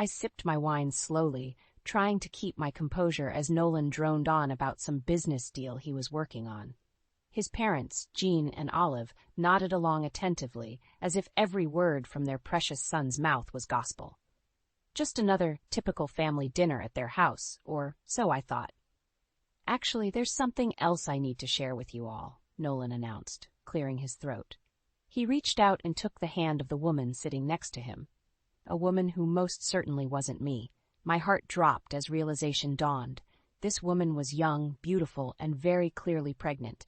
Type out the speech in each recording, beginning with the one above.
I sipped my wine slowly, trying to keep my composure as Nolan droned on about some business deal he was working on. His parents, Jean and Olive, nodded along attentively, as if every word from their precious son's mouth was gospel. Just another typical family dinner at their house, or so I thought. "Actually, there's something else I need to share with you all," Nolan announced, clearing his throat. He reached out and took the hand of the woman sitting next to him. A woman who most certainly wasn't me. My heart dropped as realization dawned. This woman was young, beautiful, and very clearly pregnant.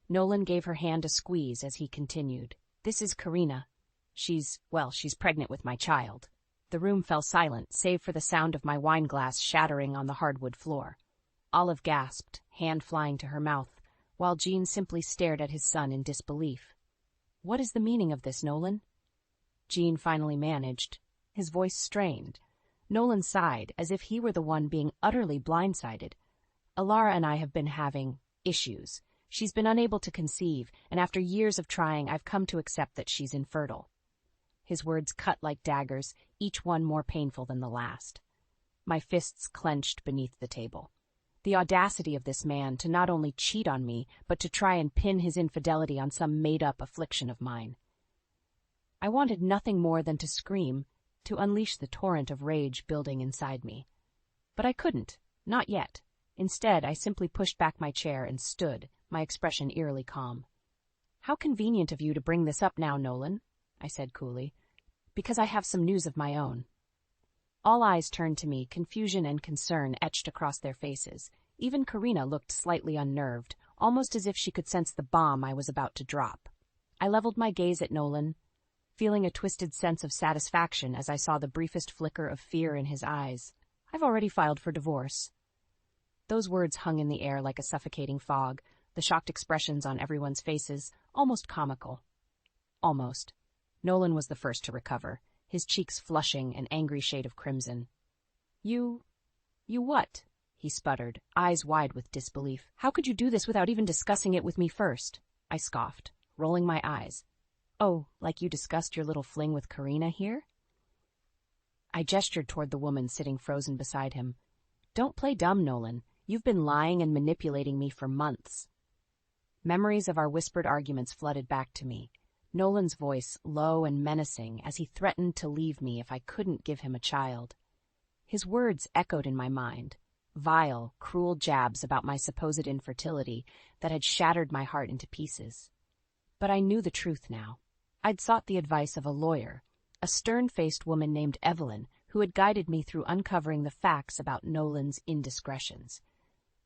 Nolan gave her hand a squeeze as he continued. "This is Karina. She's pregnant with my child." The room fell silent, save for the sound of my wine glass shattering on the hardwood floor. Olive gasped, hand flying to her mouth, while Jean simply stared at his son in disbelief. "What is the meaning of this, Nolan?" Jean finally managed, his voice strained. Nolan sighed, as if he were the one being utterly blindsided. "Alara and I have been having issues. She's been unable to conceive, and after years of trying, I've come to accept that she's infertile." His words cut like daggers, each one more painful than the last. My fists clenched beneath the table. The audacity of this man to not only cheat on me, but to try and pin his infidelity on some made-up affliction of mine. I wanted nothing more than to scream, to unleash the torrent of rage building inside me. But I couldn't, not yet. Instead, I simply pushed back my chair and stood, my expression eerily calm. "How convenient of you to bring this up now, Nolan," I said coolly, "because I have some news of my own." All eyes turned to me, confusion and concern etched across their faces. Even Karina looked slightly unnerved, almost as if she could sense the bomb I was about to drop. I leveled my gaze at Nolan, feeling a twisted sense of satisfaction as I saw the briefest flicker of fear in his eyes. "I've already filed for divorce." Those words hung in the air like a suffocating fog, the shocked expressions on everyone's faces almost comical. Almost. Nolan was the first to recover, his cheeks flushing an angry shade of crimson. You what?" he sputtered, eyes wide with disbelief. "How could you do this without even discussing it with me first?" I scoffed, rolling my eyes. "Oh, like you discussed your little fling with Karina here?" I gestured toward the woman sitting frozen beside him. "Don't play dumb, Nolan. You've been lying and manipulating me for months." Memories of our whispered arguments flooded back to me. Nolan's voice low and menacing as he threatened to leave me if I couldn't give him a child. His words echoed in my mind, vile, cruel jabs about my supposed infertility that had shattered my heart into pieces. But I knew the truth now. I'd sought the advice of a lawyer, a stern-faced woman named Evelyn, who had guided me through uncovering the facts about Nolan's indiscretions.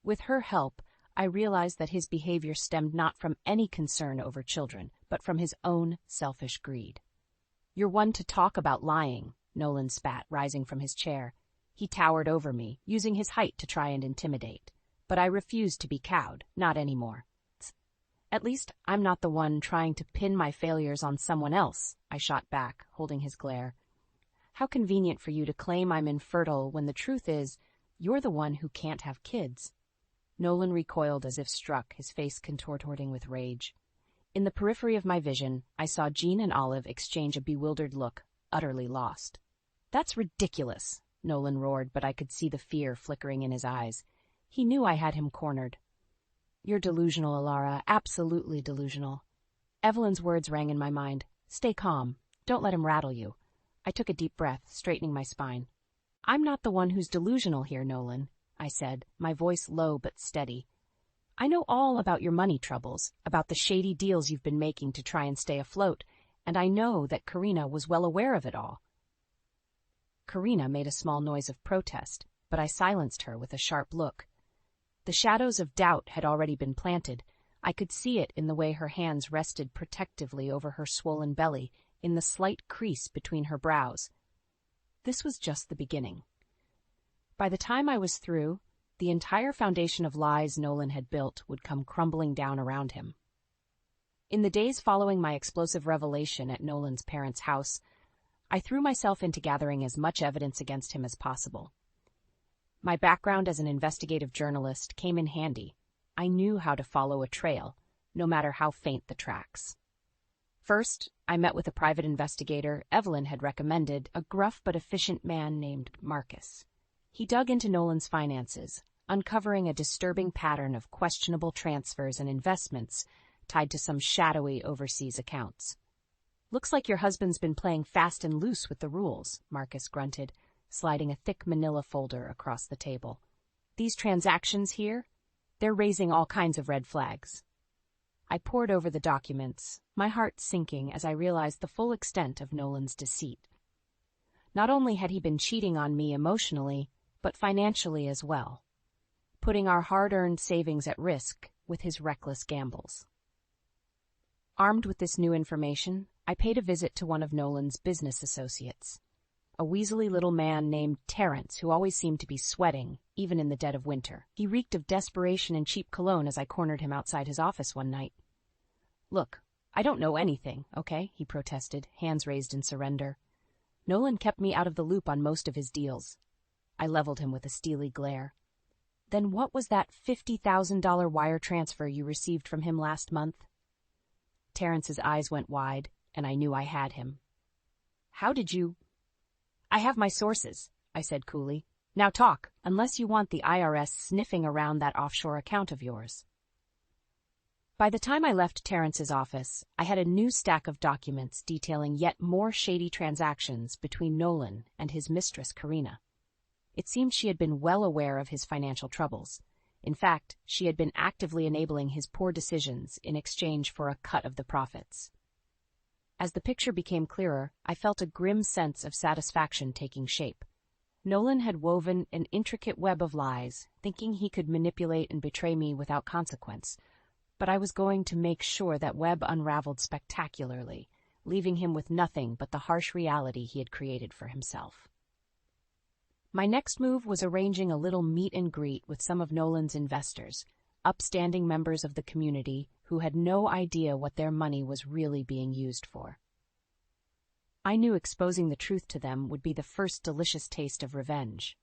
With her help, I realized that his behavior stemmed not from any concern over children, but from his own selfish greed. "You're one to talk about lying," Nolan spat, rising from his chair. He towered over me, using his height to try and intimidate. But I refused to be cowed, not anymore. "At least I'm not the one trying to pin my failures on someone else," I shot back, holding his glare. "How convenient for you to claim I'm infertile when the truth is, you're the one who can't have kids." Nolan recoiled as if struck, his face contorting with rage. In the periphery of my vision, I saw Jean and Olive exchange a bewildered look, utterly lost. "That's ridiculous," Nolan roared, but I could see the fear flickering in his eyes. He knew I had him cornered. "You're delusional, Alara, absolutely delusional." Evelyn's words rang in my mind. "Stay calm. Don't let him rattle you." I took a deep breath, straightening my spine. "I'm not the one who's delusional here, Nolan," I said, my voice low but steady. "I know all about your money troubles, about the shady deals you've been making to try and stay afloat, and I know that Karina was well aware of it all." Karina made a small noise of protest, but I silenced her with a sharp look. The shadows of doubt had already been planted. I could see it in the way her hands rested protectively over her swollen belly, in the slight crease between her brows. This was just the beginning. By the time I was through, the entire foundation of lies Nolan had built would come crumbling down around him. In the days following my explosive revelation at Nolan's parents' house, I threw myself into gathering as much evidence against him as possible. My background as an investigative journalist came in handy. I knew how to follow a trail, no matter how faint the tracks. First, I met with a private investigator Evelyn had recommended, a gruff but efficient man named Marcus. He dug into Nolan's finances, uncovering a disturbing pattern of questionable transfers and investments tied to some shadowy overseas accounts. "Looks like your husband's been playing fast and loose with the rules," Marcus grunted, sliding a thick manila folder across the table. "These transactions here, they're raising all kinds of red flags." I pored over the documents, my heart sinking as I realized the full extent of Nolan's deceit. Not only had he been cheating on me emotionally, but financially as well, putting our hard-earned savings at risk with his reckless gambles. Armed with this new information, I paid a visit to one of Nolan's business associates, a weaselly little man named Terrence who always seemed to be sweating, even in the dead of winter. He reeked of desperation and cheap cologne as I cornered him outside his office one night. "Look, I don't know anything, okay?" he protested, hands raised in surrender. "Nolan kept me out of the loop on most of his deals." I leveled him with a steely glare. "Then what was that $50,000 wire transfer you received from him last month?" Terrence's eyes went wide, and I knew I had him. "How did you—" "I have my sources," I said coolly. "Now talk, unless you want the IRS sniffing around that offshore account of yours." By the time I left Terrence's office, I had a new stack of documents detailing yet more shady transactions between Nolan and his mistress, Karina. It seemed she had been well aware of his financial troubles. In fact, she had been actively enabling his poor decisions in exchange for a cut of the profits. As the picture became clearer, I felt a grim sense of satisfaction taking shape. Nolan had woven an intricate web of lies, thinking he could manipulate and betray me without consequence. But I was going to make sure that web unraveled spectacularly, leaving him with nothing but the harsh reality he had created for himself. My next move was arranging a little meet and greet with some of Nolan's investors, upstanding members of the community who had no idea what their money was really being used for. I knew exposing the truth to them would be the first delicious taste of revenge.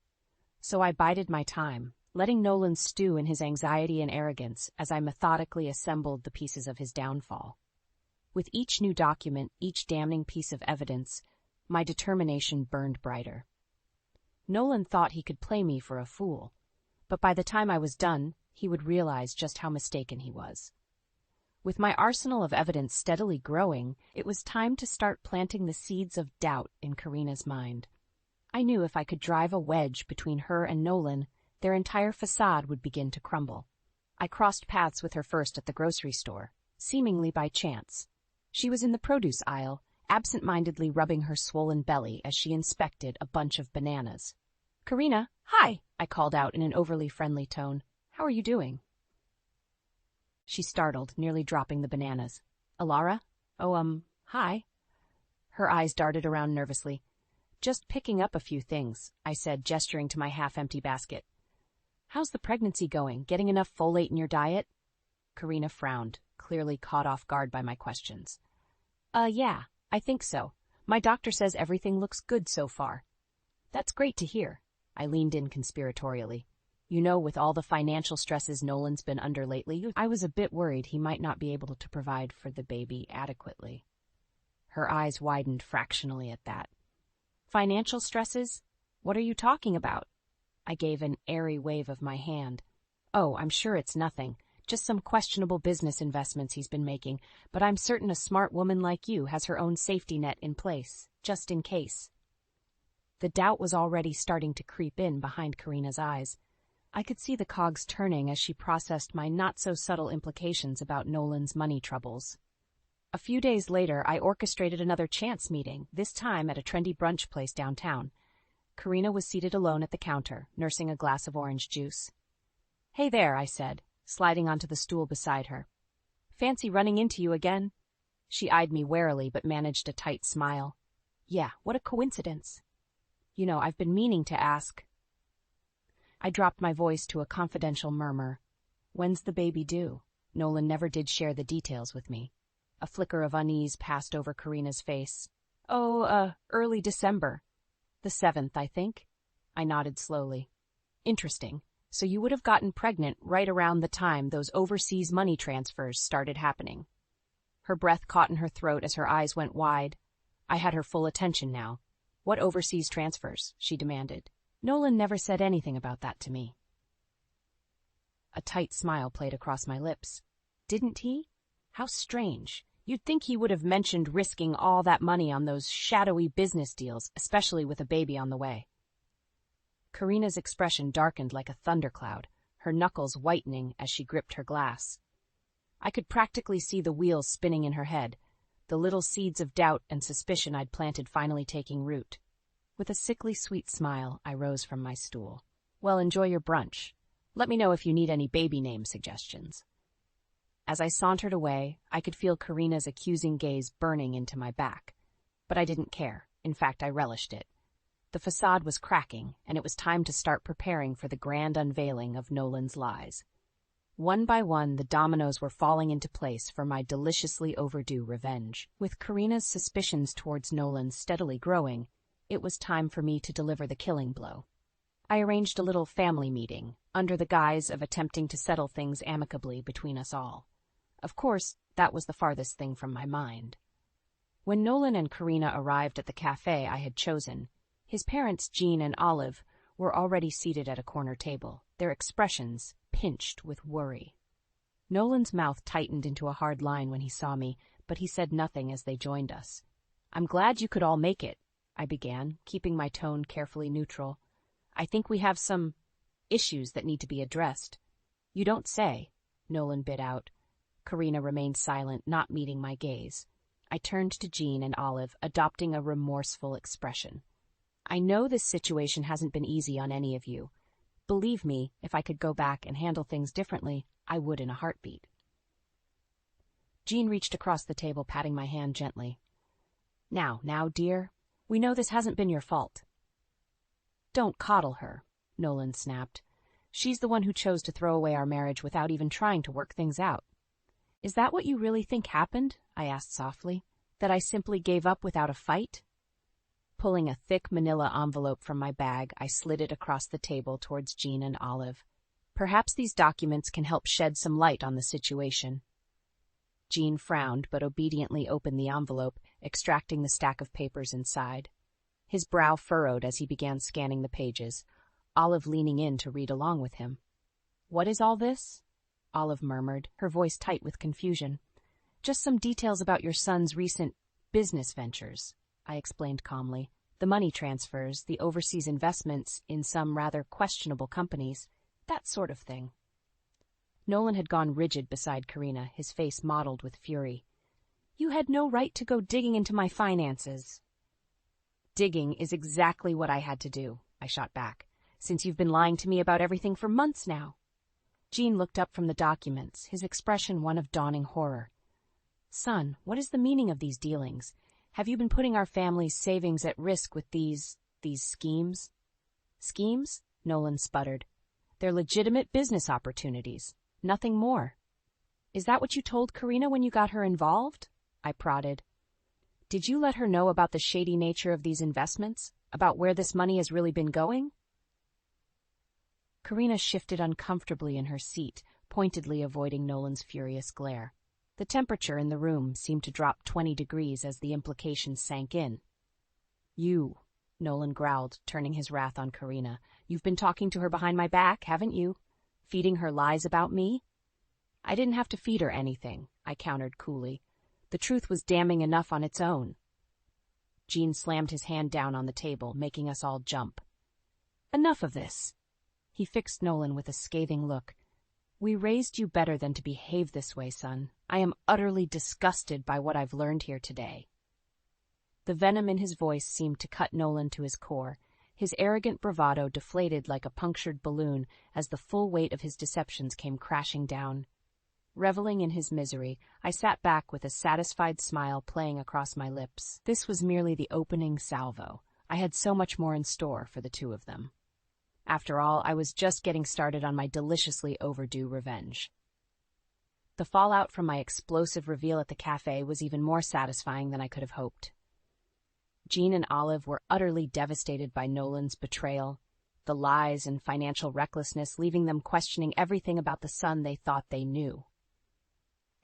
So I bided my time, letting Nolan stew in his anxiety and arrogance as I methodically assembled the pieces of his downfall. With each new document, each damning piece of evidence, my determination burned brighter. Nolan thought he could play me for a fool, but by the time I was done, he would realize just how mistaken he was. With my arsenal of evidence steadily growing, it was time to start planting the seeds of doubt in Karina's mind. I knew if I could drive a wedge between her and Nolan, their entire facade would begin to crumble. I crossed paths with her first at the grocery store, seemingly by chance. She was in the produce aisle, absent-mindedly rubbing her swollen belly as she inspected a bunch of bananas. "Karina, hi!" I called out in an overly friendly tone. "How are you doing?" She startled, nearly dropping the bananas. "Alara? Oh, hi." Her eyes darted around nervously. "Just picking up a few things," I said, gesturing to my half-empty basket. "How's the pregnancy going? Getting enough folate in your diet?" Karina frowned, clearly caught off guard by my questions. Yeah, I think so. My doctor says everything looks good so far." "That's great to hear." I leaned in conspiratorially. "You know, with all the financial stresses Nolan's been under lately, I was a bit worried he might not be able to provide for the baby adequately." Her eyes widened fractionally at that. "Financial stresses? What are you talking about?" I gave an airy wave of my hand. "Oh, I'm sure it's nothing. Just some questionable business investments he's been making, but I'm certain a smart woman like you has her own safety net in place, just in case." The doubt was already starting to creep in behind Karina's eyes. I could see the cogs turning as she processed my not-so-subtle implications about Nolan's money troubles. A few days later, I orchestrated another chance meeting, this time at a trendy brunch place downtown. Karina was seated alone at the counter, nursing a glass of orange juice. "Hey there," I said, sliding onto the stool beside her. "Fancy running into you again?" She eyed me warily but managed a tight smile. "Yeah, what a coincidence. You know, I've been meaning to ask." I dropped my voice to a confidential murmur. "When's the baby due?" Nolan never did share the details with me. A flicker of unease passed over Karina's face. Early December. The 7th, I think." I nodded slowly. "Interesting. So you would have gotten pregnant right around the time those overseas money transfers started happening." Her breath caught in her throat as her eyes went wide. I had her full attention now. "What overseas transfers?" she demanded. "Nolan never said anything about that to me." A tight smile played across my lips. Didn't he? How strange. You'd think he would have mentioned risking all that money on those shadowy business deals, especially with a baby on the way. Karina's expression darkened like a thundercloud, her knuckles whitening as she gripped her glass. I could practically see the wheels spinning in her head, the little seeds of doubt and suspicion I'd planted finally taking root. With a sickly sweet smile, I rose from my stool. "Well, enjoy your brunch. Let me know if you need any baby name suggestions." As I sauntered away, I could feel Karina's accusing gaze burning into my back. But I didn't care. In fact, I relished it. The facade was cracking, and it was time to start preparing for the grand unveiling of Nolan's lies. One by one, the dominoes were falling into place for my deliciously overdue revenge. With Karina's suspicions towards Nolan steadily growing, it was time for me to deliver the killing blow. I arranged a little family meeting, under the guise of attempting to settle things amicably between us all. Of course, that was the farthest thing from my mind. When Nolan and Karina arrived at the cafe I had chosen, his parents, Jean and Olive, were already seated at a corner table, their expressions pinched with worry. Nolan's mouth tightened into a hard line when he saw me, but he said nothing as they joined us. "I'm glad you could all make it," I began, keeping my tone carefully neutral. "I think we have some issues that need to be addressed." "You don't say," Nolan bit out. Karina remained silent, not meeting my gaze. I turned to Jean and Olive, adopting a remorseful expression. "I know this situation hasn't been easy on any of you. Believe me, if I could go back and handle things differently, I would in a heartbeat." Jean reached across the table, patting my hand gently. Now, dear, we know this hasn't been your fault." "Don't coddle her," Nolan snapped. "She's the one who chose to throw away our marriage without even trying to work things out." "Is that what you really think happened?" I asked softly. "That I simply gave up without a fight?" Pulling a thick manila envelope from my bag, I slid it across the table towards Jean and Olive. "Perhaps these documents can help shed some light on the situation." Jean frowned, but obediently opened the envelope, extracting the stack of papers inside. His brow furrowed as he began scanning the pages, Olive leaning in to read along with him. "What is all this?" Olive murmured, her voice tight with confusion. "Just some details about your son's recent business ventures," I explained calmly. "The money transfers, the overseas investments in some rather questionable companies, that sort of thing." Nolan had gone rigid beside Karina, his face mottled with fury. "You had no right to go digging into my finances." "Digging is exactly what I had to do," I shot back, "since you've been lying to me about everything for months now." Jean looked up from the documents, his expression one of dawning horror. "Son, what is the meaning of these dealings? Have you been putting our family's savings at risk with these schemes?" "Schemes?" Nolan sputtered. "They're legitimate business opportunities. Nothing more." "Is that what you told Karina when you got her involved?" I prodded. "Did you let her know about the shady nature of these investments? About where this money has really been going?" Karina shifted uncomfortably in her seat, pointedly avoiding Nolan's furious glare. The temperature in the room seemed to drop 20 degrees as the implications sank in. "You," Nolan growled, turning his wrath on Karina. "You've been talking to her behind my back, haven't you? Feeding her lies about me?" "I didn't have to feed her anything," I countered coolly. "The truth was damning enough on its own." Jean slammed his hand down on the table, making us all jump. "Enough of this." He fixed Nolan with a scathing look. "We raised you better than to behave this way, son. I am utterly disgusted by what I've learned here today." The venom in his voice seemed to cut Nolan to his core. His arrogant bravado deflated like a punctured balloon as the full weight of his deceptions came crashing down. Reveling in his misery, I sat back with a satisfied smile playing across my lips. This was merely the opening salvo. I had so much more in store for the two of them. After all, I was just getting started on my deliciously overdue revenge. The fallout from my explosive reveal at the cafe was even more satisfying than I could have hoped. Jean and Olive were utterly devastated by Nolan's betrayal, the lies and financial recklessness leaving them questioning everything about the son they thought they knew.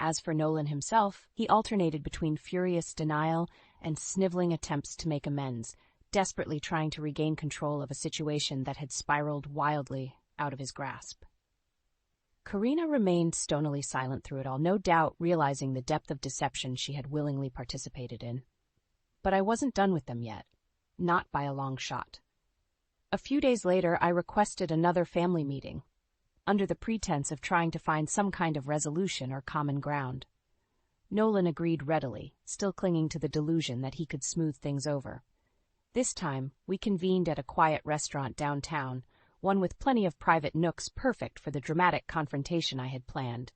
As for Nolan himself, he alternated between furious denial and sniveling attempts to make amends, desperately trying to regain control of a situation that had spiraled wildly out of his grasp. Karina remained stonily silent through it all, no doubt realizing the depth of deception she had willingly participated in. But I wasn't done with them yet, not by a long shot. A few days later, I requested another family meeting, under the pretense of trying to find some kind of resolution or common ground. Nolan agreed readily, still clinging to the delusion that he could smooth things over. This time, we convened at a quiet restaurant downtown, one with plenty of private nooks perfect for the dramatic confrontation I had planned.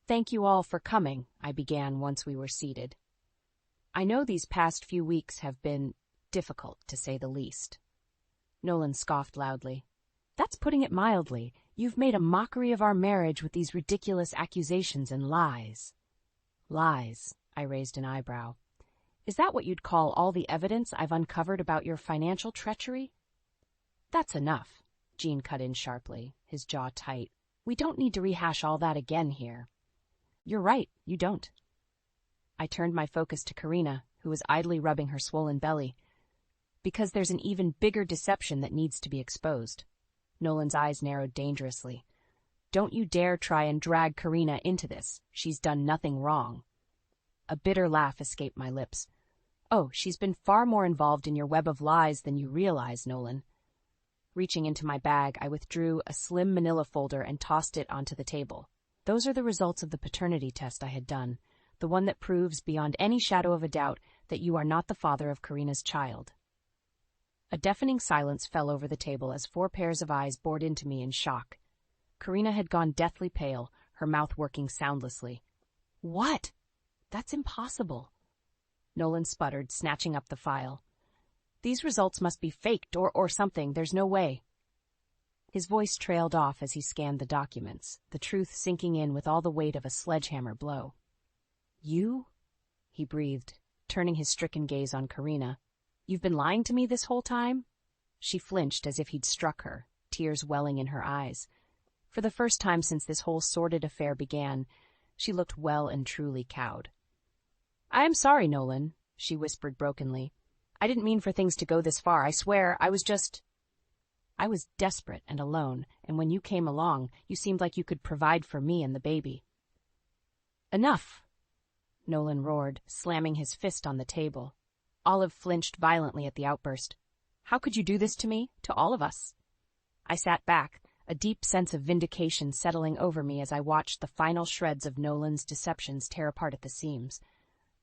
"Thank you all for coming," I began once we were seated. "I know these past few weeks have been difficult, to say the least." Nolan scoffed loudly. "That's putting it mildly. You've made a mockery of our marriage with these ridiculous accusations and lies." "Lies?" I raised an eyebrow. "Is that what you'd call all the evidence I've uncovered about your financial treachery?" "That's enough," Gene cut in sharply, his jaw tight. "We don't need to rehash all that again here." "You're right, you don't." I turned my focus to Karina, who was idly rubbing her swollen belly. "Because there's an even bigger deception that needs to be exposed." Nolan's eyes narrowed dangerously. "Don't you dare try and drag Karina into this. She's done nothing wrong." A bitter laugh escaped my lips. "Oh, she's been far more involved in your web of lies than you realize, Nolan." Reaching into my bag, I withdrew a slim manila folder and tossed it onto the table. "Those are the results of the paternity test I had done, the one that proves beyond any shadow of a doubt that you are not the father of Karina's child." A deafening silence fell over the table as 4 pairs of eyes bored into me in shock. Karina had gone deathly pale, her mouth working soundlessly. "What? That's impossible." Nolan sputtered, snatching up the file. "These results must be faked or something. There's no way." His voice trailed off as he scanned the documents, the truth sinking in with all the weight of a sledgehammer blow. "You?" he breathed, turning his stricken gaze on Karina. "You've been lying to me this whole time?" She flinched as if he'd struck her, tears welling in her eyes. For the first time since this whole sordid affair began, she looked well and truly cowed. "I am sorry, Nolan," she whispered brokenly. "I didn't mean for things to go this far. I swear, I was desperate and alone, and when you came along, you seemed like you could provide for me and the baby." "Enough!" Nolan roared, slamming his fist on the table. Olive flinched violently at the outburst. "How could you do this to me, to all of us?" I sat back, a deep sense of vindication settling over me as I watched the final shreds of Nolan's deceptions tear apart at the seams.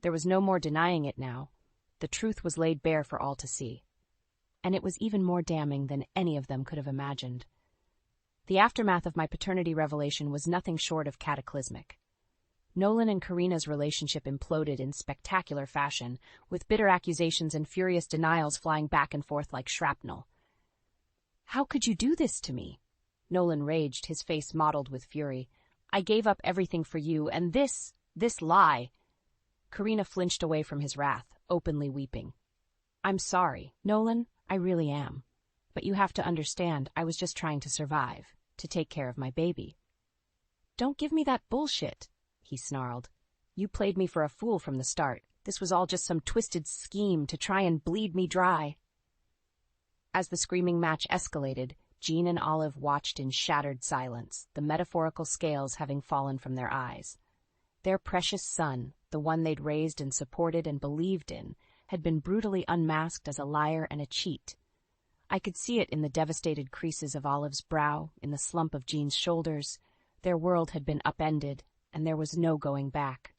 There was no more denying it now. The truth was laid bare for all to see. And it was even more damning than any of them could have imagined. The aftermath of my paternity revelation was nothing short of cataclysmic. Nolan and Karina's relationship imploded in spectacular fashion, with bitter accusations and furious denials flying back and forth like shrapnel. "How could you do this to me?" Nolan raged, his face mottled with fury. "I gave up everything for you, and this lie." Karina flinched away from his wrath, openly weeping. "I'm sorry, Nolan, I really am. But you have to understand, I was just trying to survive, to take care of my baby." "Don't give me that bullshit," he snarled. "You played me for a fool from the start. This was all just some twisted scheme to try and bleed me dry." As the screaming match escalated, Jean and Olive watched in shattered silence, the metaphorical scales having fallen from their eyes. Their precious son, the one they'd raised and supported and believed in, had been brutally unmasked as a liar and a cheat. I could see it in the devastated creases of Olive's brow, in the slump of Jean's shoulders. Their world had been upended, and there was no going back.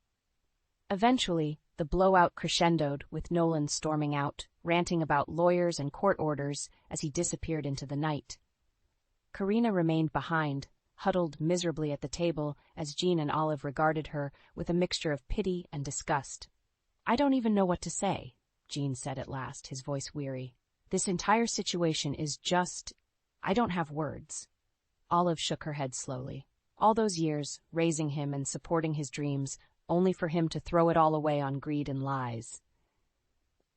Eventually, the blowout crescendoed with Nolan storming out, ranting about lawyers and court orders as he disappeared into the night. Karina remained behind, huddled miserably at the table as Jean and Olive regarded her with a mixture of pity and disgust. "I don't even know what to say," Jean said at last, his voice weary. "This entire situation is just... I don't have words." Olive shook her head slowly. All those years, raising him and supporting his dreams, only for him to throw it all away on greed and lies.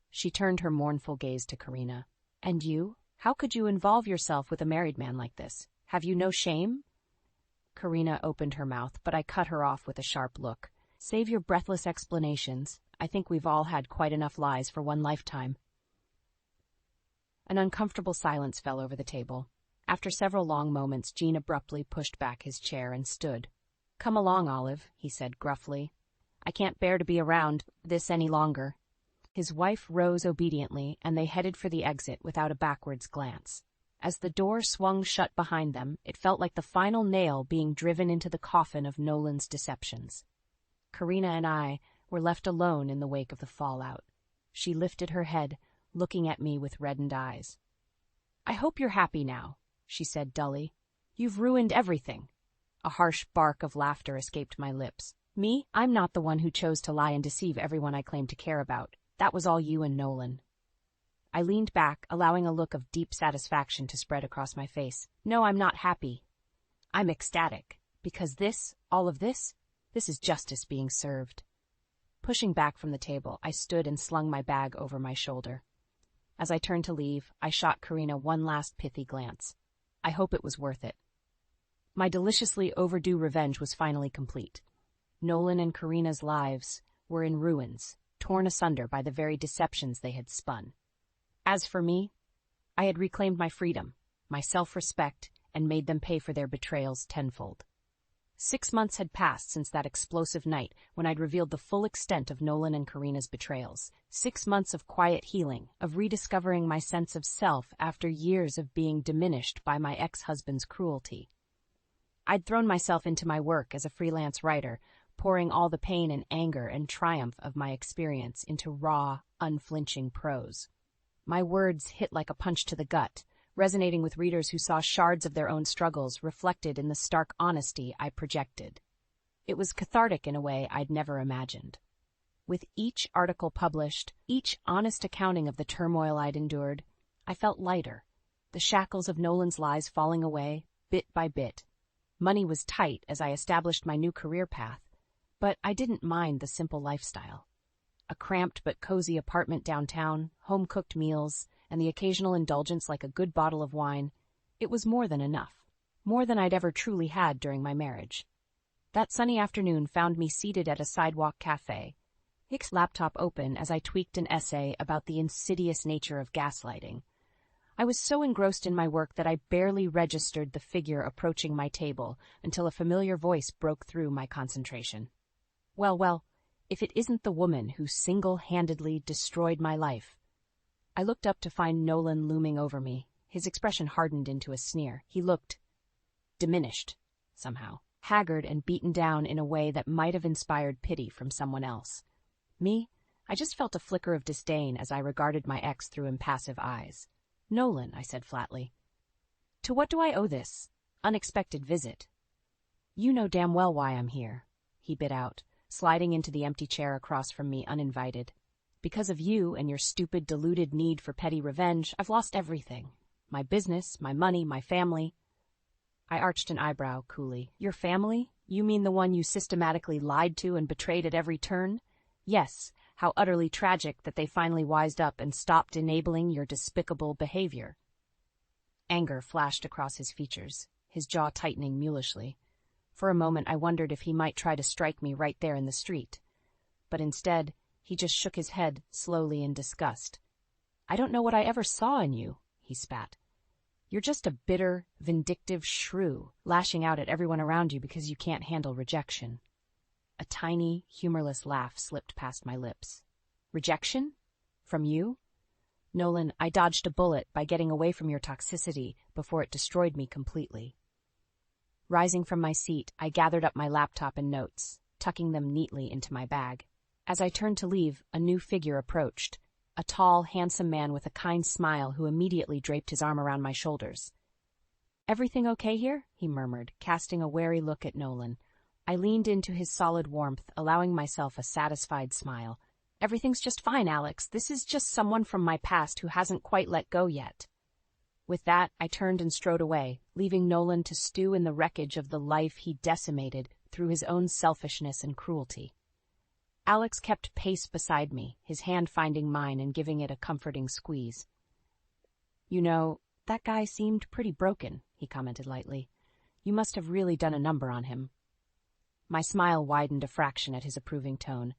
She turned her mournful gaze to Karina. "And you? How could you involve yourself with a married man like this? Have you no shame?" Karina opened her mouth, but I cut her off with a sharp look. Save your breathless explanations. I think we've all had quite enough lies for one lifetime. An uncomfortable silence fell over the table. After several long moments, Jean abruptly pushed back his chair and stood. "Come along, Olive," he said gruffly. "I can't bear to be around this any longer." His wife rose obediently, and they headed for the exit without a backwards glance. As the door swung shut behind them, it felt like the final nail being driven into the coffin of Nolan's deceptions. Karina and I were left alone in the wake of the fallout. She lifted her head, looking at me with reddened eyes. "I hope you're happy now," she said dully. "You've ruined everything." A harsh bark of laughter escaped my lips. "Me? I'm not the one who chose to lie and deceive everyone I claimed to care about. That was all you and Nolan." I leaned back, allowing a look of deep satisfaction to spread across my face. "No, I'm not happy. I'm ecstatic. Because all of this is justice being served." Pushing back from the table, I stood and slung my bag over my shoulder. As I turned to leave, I shot Karina one last pithy glance. I hope it was worth it. My deliciously overdue revenge was finally complete. Nolan and Karina's lives were in ruins, torn asunder by the very deceptions they had spun. As for me, I had reclaimed my freedom, my self-respect, and made them pay for their betrayals tenfold. 6 months had passed since that explosive night when I'd revealed the full extent of Nolan and Karina's betrayals. 6 months of quiet healing, of rediscovering my sense of self after years of being diminished by my ex-husband's cruelty. I'd thrown myself into my work as a freelance writer, pouring all the pain and anger and triumph of my experience into raw, unflinching prose. My words hit like a punch to the gut, resonating with readers who saw shards of their own struggles reflected in the stark honesty I projected. It was cathartic in a way I'd never imagined. With each article published, each honest accounting of the turmoil I'd endured, I felt lighter, the shackles of Nolan's lies falling away, bit by bit. Money was tight as I established my new career path, but I didn't mind the simple lifestyle. A cramped but cozy apartment downtown, home-cooked meals, and the occasional indulgence like a good bottle of wine, it was more than enough, more than I'd ever truly had during my marriage. That sunny afternoon found me seated at a sidewalk cafe, Hick's laptop open as I tweaked an essay about the insidious nature of gaslighting. I was so engrossed in my work that I barely registered the figure approaching my table until a familiar voice broke through my concentration. Well, if it isn't the woman who single-handedly destroyed my life." I looked up to find Nolan looming over me. His expression hardened into a sneer. He looked diminished, somehow, haggard and beaten down in a way that might have inspired pity from someone else. Me, I just felt a flicker of disdain as I regarded my ex through impassive eyes. "Nolan," I said flatly, "to what do I owe this unexpected visit?" "You know damn well why I'm here," he bit out, sliding into the empty chair across from me uninvited. "Because of you and your stupid, deluded need for petty revenge, I've lost everything. My business, my money, my family." I arched an eyebrow coolly. "Your family? You mean the one you systematically lied to and betrayed at every turn? Yes, how utterly tragic that they finally wised up and stopped enabling your despicable behavior." Anger flashed across his features, his jaw tightening mulishly. For a moment I wondered if he might try to strike me right there in the street. But instead, he just shook his head slowly in disgust. "I don't know what I ever saw in you," he spat. "You're just a bitter, vindictive shrew, lashing out at everyone around you because you can't handle rejection." A tiny, humorless laugh slipped past my lips. "Rejection? From you? Nolan, I dodged a bullet by getting away from your toxicity before it destroyed me completely." Rising from my seat, I gathered up my laptop and notes, tucking them neatly into my bag. As I turned to leave, a new figure approached, a tall, handsome man with a kind smile who immediately draped his arm around my shoulders. "Everything okay here?" he murmured, casting a wary look at Nolan. I leaned into his solid warmth, allowing myself a satisfied smile. "Everything's just fine, Alex. This is just someone from my past who hasn't quite let go yet." With that, I turned and strode away, leaving Nolan to stew in the wreckage of the life he decimated through his own selfishness and cruelty. Alex kept pace beside me, his hand finding mine and giving it a comforting squeeze. "You know, that guy seemed pretty broken," he commented lightly. You must have really done a number on him." My smile widened a fraction at his approving tone.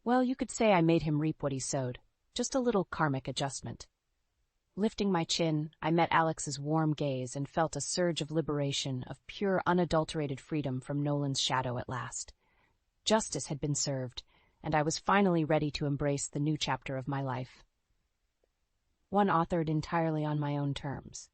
"Well, you could say I made him reap what he sowed. Just a little karmic adjustment." Lifting my chin, I met Alex's warm gaze and felt a surge of liberation, of pure, unadulterated freedom from Nolan's shadow at last. Justice had been served, and I was finally ready to embrace the new chapter of my life. One authored entirely on my own terms.